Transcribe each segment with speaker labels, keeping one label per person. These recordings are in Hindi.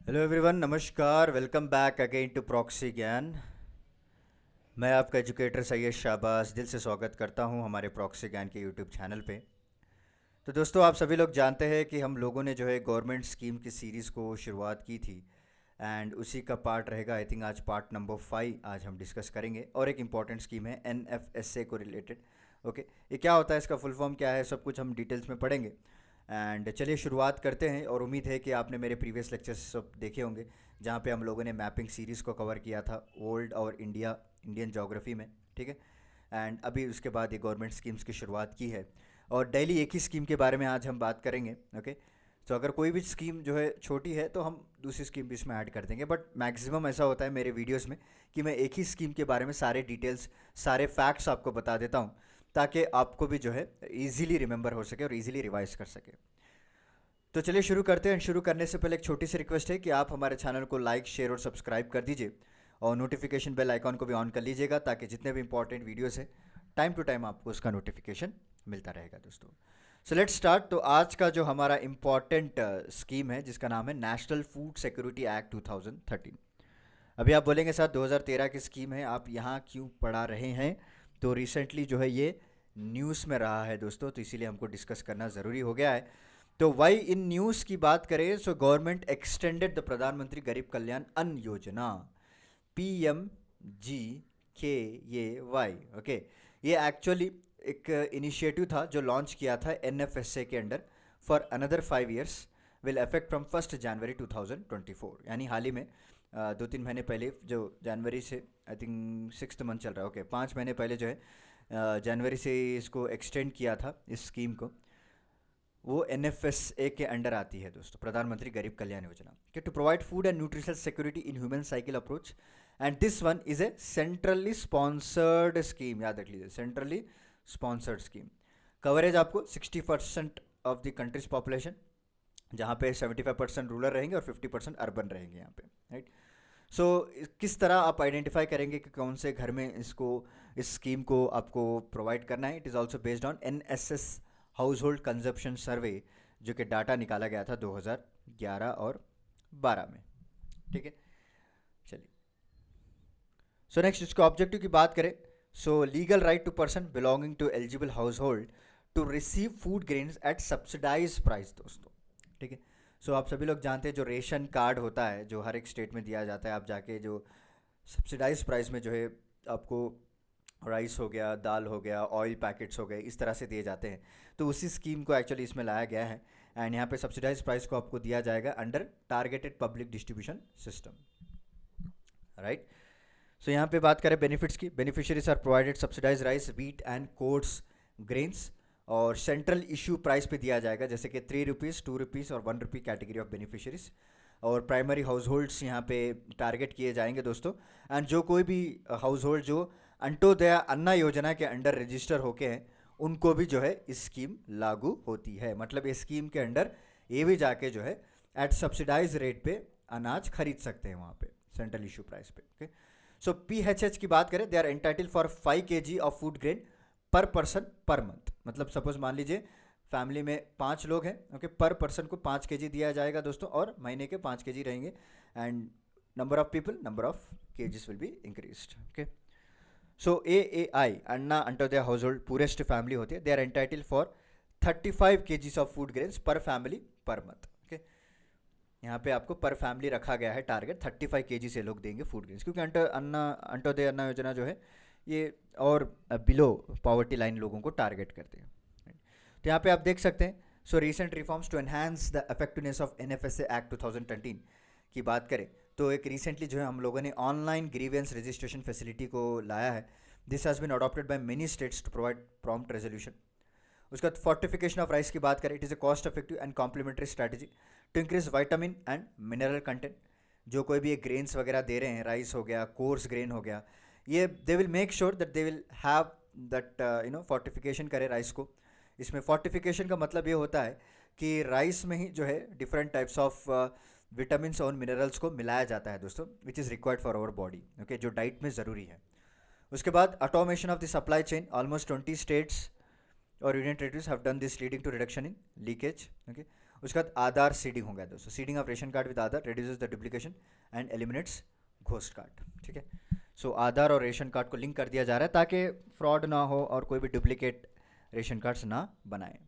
Speaker 1: हेलो एवरीवन, नमस्कार। Welcome back again to proxy Gyan. मैं आपका एजुकेटर सैयद शाहबाज दिल से स्वागत करता हूं हमारे प्रॉक्सी ज्ञान के यूट्यूब चैनल पे। तो दोस्तों, आप सभी लोग जानते हैं कि हम लोगों ने जो है गवर्नमेंट स्कीम की सीरीज़ को शुरुआत की थी। एंड उसी का पार्ट रहेगा, आई थिंक आज पार्ट नंबर 5 आज हम डिस्कस करेंगे। और एक इम्पॉर्टेंट स्कीम है NFSA को रिलेटेड। ओके, ये क्या होता है, इसका फुल फॉर्म क्या है, सब कुछ हम डिटेल्स में पढ़ेंगे। एंड चलिए शुरुआत करते हैं। और उम्मीद है कि आपने मेरे प्रीवियस लेक्चर्स सब देखे होंगे, जहाँ पे हम लोगों ने मैपिंग सीरीज़ को कवर किया था वर्ल्ड और इंडियन जोग्राफी में। ठीक है। एंड अभी उसके बाद ये गवर्नमेंट स्कीम्स की शुरुआत की है। और डेली एक ही स्कीम के बारे में आज हम बात करेंगे। ओके। तो अगर कोई भी स्कीम जो है छोटी है तो हम दूसरी स्कीम भी इसमें ऐड कर देंगे, बट मैक्सिमम ऐसा होता है मेरे वीडियोस में कि मैं एक ही स्कीम के बारे में सारे डिटेल्स, सारे फैक्ट्स आपको बता देता हूँ, ताकि आपको भी जो है इजीली रिमेंबर हो सके और इजीली रिवाइज कर सके। तो चलिए शुरू करते हैं। शुरू करने से पहले एक छोटी सी रिक्वेस्ट है कि आप हमारे चैनल को लाइक, शेयर और सब्सक्राइब कर दीजिए। और नोटिफिकेशन बेल आइकॉन को भी ऑन कर लीजिएगा, ताकि जितने भी इंपॉर्टेंट वीडियोस हैं टाइम टू टाइम आपको उसका नोटिफिकेशन मिलता रहेगा दोस्तों। So let's start. तो आज का जो हमारा इम्पॉर्टेंट स्कीम है, जिसका नाम है नेशनल फूड सिक्योरिटी एक्ट 2013। अभी आप बोलेंगे सर 2013 की स्कीम है, आप यहाँ क्यों पढ़ा रहे हैं? तो रिसेंटली जो है ये न्यूज़ में रहा है दोस्तों, तो इसीलिए हमको डिस्कस करना ज़रूरी हो गया है। तो वाई इन न्यूज़ की बात करें, सो गवर्नमेंट एक्सटेंडेड द प्रधानमंत्री गरीब कल्याण अन्न योजना, PMGKAY। ओके। ये एक्चुअली एक इनिशिएटिव था जो लॉन्च किया था NFSA के under for another 5 years, will affect from 1 जनवरी 2024। यानी हाल ही में 2-3 महीने पहले, जो जनवरी से आई थिंक 6th मंथ चल रहा है। ओके, 5 महीने पहले जो है जनवरी से इसको एक्सटेंड किया था इस स्कीम को। वो NFSA के अंडर आती है दोस्तों, प्रधानमंत्री गरीब कल्याण योजना के, to provide food and nutritional security in human cycle approach. And this one is a centrally sponsored scheme. याद रख लीजिए, सेंट्रली स्पॉन्सर्ड स्कीम। कवरेज आपको 60% ऑफ द कंट्रीज पॉपुलेशन, जहाँ पे 75% रूरल रहेंगे और 50% अर्बन रहेंगे यहाँ पे। राइट। सो किस तरह आप आइडेंटिफाई करेंगे कि कौन से घर में इसको, इस स्कीम को आपको प्रोवाइड करना है? It is also based on NSS household consumption survey, जो कि डाटा निकाला गया था 2011 और 12 में। ठीक है। चलिए, सो नेक्स्ट इसको ऑब्जेक्टिव की बात करें। So legal right to person belonging to eligible household to receive food grains at subsidise price दोस्तों। ठीक है। सो आप सभी लोग जानते हैं, जो रेशन कार्ड होता है जो हर एक स्टेट में दिया जाता है, आप जाके जो सब्सिडाइज प्राइस में जो है आपको राइस हो गया, दाल हो गया, ऑयल पैकेट्स हो गए, इस तरह से दिए जाते हैं। तो उसी स्कीम को एक्चुअली इसमें लाया गया है। एंड यहाँ पे सब्सिडाइज प्राइस को आपको दिया जाएगा under targeted public distribution system. Right. So यहाँ पे बात करें बेनिफिट्स की, beneficiaries are provided subsidise rice, wheat and coarse grains. और सेंट्रल इशू प्राइस पे दिया जाएगा, जैसे कि ₹3, ₹2 और ₹1 कैटेगरी ऑफ बेनिफिशियरीज। और प्राइमरी हाउस होल्ड्स यहाँ पे टारगेट किए जाएंगे दोस्तों। एंड जो कोई भी हाउस होल्ड जो अंत्योदय अन्ना योजना के अंडर रजिस्टर होके हैं, उनको भी जो है इस स्कीम लागू होती है। मतलब इस स्कीम के अंडर ये भी जाके जो है एट सब्सिडाइज रेट पे अनाज खरीद सकते हैं वहाँ पे, सेंट्रल इशू प्राइस पे। ओके। सो PHH की बात करें, they are entitle for 5 kg of food grain per person per month. मतलब सपोज मान लीजिए फैमिली में 5 लोग हैं। ओके, पर पर्सन को 5 kg दिया जाएगा दोस्तों, और महीने के 5 kg रहेंगे। And number of people, number of kgs will be increased. Okay. So AAI Anna Antyodaya household poorest family होती है, they are entitle for 35 kgs of food grains per family per month. Okay. यहाँ पे आपको पर फैमिली रखा गया है टारगेट, 35 kg से लोग देंगे फूड ग्रेन्स, क्योंकि अंत्योदय अन्ना योजना जो है ये और बिलो पॉवर्टी लाइन लोगों को टारगेट करते हैं। तो यहाँ पे आप देख सकते हैं, so recent reforms to enhance the effectiveness of NFSA act 2013 की बात करें, तो एक रिसेंटली जो है हम लोगों ने ऑनलाइन ग्रीवेंस रजिस्ट्रेशन फैसिलिटी को लाया है। This has been adopted by many states to provide prompt resolution. उसका फोर्टिफिकेशन ऑफ राइस की बात करें, it is a cost effective and complementary strategy to increase vitamin and mineral content. जो कोई भी एक ग्रेन्स वगैरह दे रहे हैं, राइस हो गया, कोर्स ग्रेन हो गया, ये they will make sure that they will have that fortification करे राइस को। इसमें फोर्टिफिकेशन का मतलब ये होता है कि राइस में ही जो है डिफरेंट टाइप्स ऑफ विटामिन और मिनरल्स को मिलाया जाता है दोस्तों, which is required for our body. Okay, जो डाइट में ज़रूरी है। उसके बाद automation of the supply chain, almost 20 states और union territories have done this, leading to reduction in leakage. Okay. उसके बाद आधार सीडिंग हो गया दोस्तों, seeding of ration card with Aadhaar reduces the duplication and eliminates ghost card, ठीक है। सो आधार और रेशन कार्ड को लिंक कर दिया जा रहा है ताकि फ्रॉड ना हो और कोई भी डुप्लीकेट रेशन कार्ड्स ना बनाए।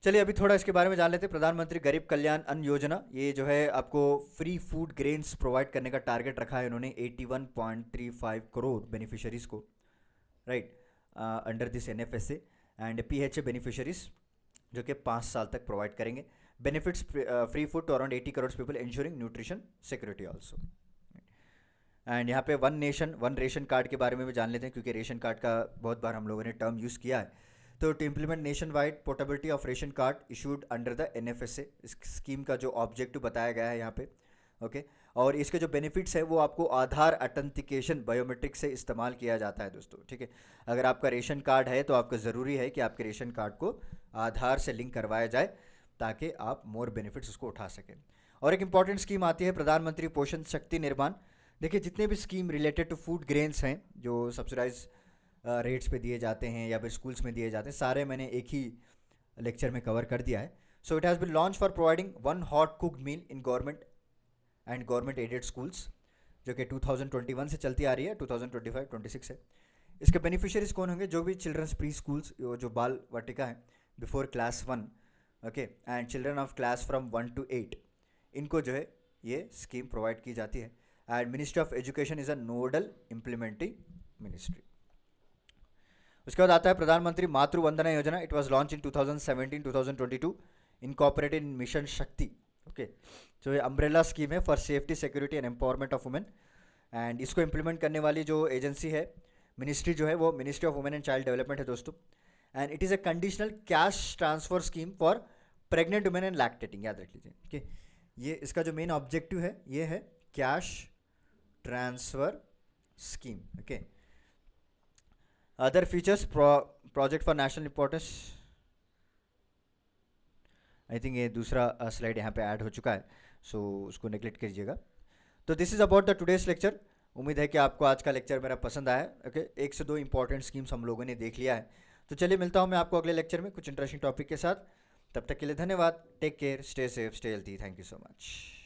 Speaker 1: चलिए अभी थोड़ा इसके बारे में जान लेते हैं। प्रधानमंत्री गरीब कल्याण अन्न योजना, ये जो है आपको फ्री फूड ग्रेन्स प्रोवाइड करने का टारगेट रखा है इन्होंने 81.35 करोड़ बेनिफिशरीज को, right, under this NFSA and PHA beneficiaries जो कि 5 साल तक प्रोवाइड करेंगे benefits free food to around 80 crore people insuring nutrition security also. And यहाँ पे one nation one ration card के बारे में भी जान लेते हैं, क्योंकि रेशन कार्ड का बहुत बार हम लोगों ने टर्म यूज़ किया है। तो to implement nation wide portability of ration card issued under the NFSA, इस स्कीम का जो ऑब्जेक्टिव बताया गया है यहाँ पे, ओके। और इसके जो बेनिफिट्स है वो आपको आधार ऑथेंटिकेशन बायोमेट्रिक से इस्तेमाल किया जाता है दोस्तों, ठीक है। अगर आपका रेशन कार्ड है तो आपको ज़रूरी है कि आपके रेशन कार्ड को आधार से लिंक करवाया जाए ताकि आप मोर बेनिफिट्स उसको उठा सकें। और एक इंपॉर्टेंट स्कीम आती है प्रधानमंत्री पोषण शक्ति निर्माण। देखिए जितने भी scheme related to food grains हैं जो सब्सिडाइज रेट्स पे दिए जाते हैं या फिर स्कूल्स में दिए जाते हैं, सारे मैंने एक ही लेक्चर में कवर कर दिया है। So it has been launch for providing 1 hot cooked meal in government and government aided schools, जो कि 2021 से चलती आ रही है, 2025-26 है। इसके बेनिफिशियरीज कौन होंगे? जो भी चिल्ड्रंस प्री स्कूल्स, जो बाल वाटिका है before class 1, okay, and children of class from 1 to 8, इनको जो है ये स्कीम प्रोवाइड की जाती है। And ministry of education is a nodal implementing ministry. उसके बाद आता है प्रधानमंत्री मातृ Vandana Yojana. It was launch in 2017-2022 incorporated in mission शक्ति, ओके। तो ये अम्ब्रेला स्कीम है for safety security and empowerment of women. And इसको इम्प्लीमेंट करने वाली जो एजेंसी है, मिनिस्ट्री जो है, वो ministry of women and child development है दोस्तों। And it is a conditional cash transfer scheme for pregnant women and lactating, याद रख लीजिए, ओके। ये इसका जो मेन ऑब्जेक्टिव है ये है cash transfer scheme, okay. Other features, project for national importance, I think ये दूसरा स्लाइड यहाँ पे ऐड हो चुका है, सो उसको नेग्लेक्ट कीजिएगा। तो this is about the today's lecture. उम्मीद है कि आपको आज का लेक्चर मेरा पसंद आया है, ओके। 1 से 2 इंपॉर्टेंट स्कीम्स हम लोगों ने देख लिया है। तो चलिए मिलता हूँ मैं आपको अगले लेक्चर में कुछ इंटरेस्टिंग टॉपिक के साथ। तब तक के लिए धन्यवाद। Take care, stay safe, stay healthy. Thank you so much.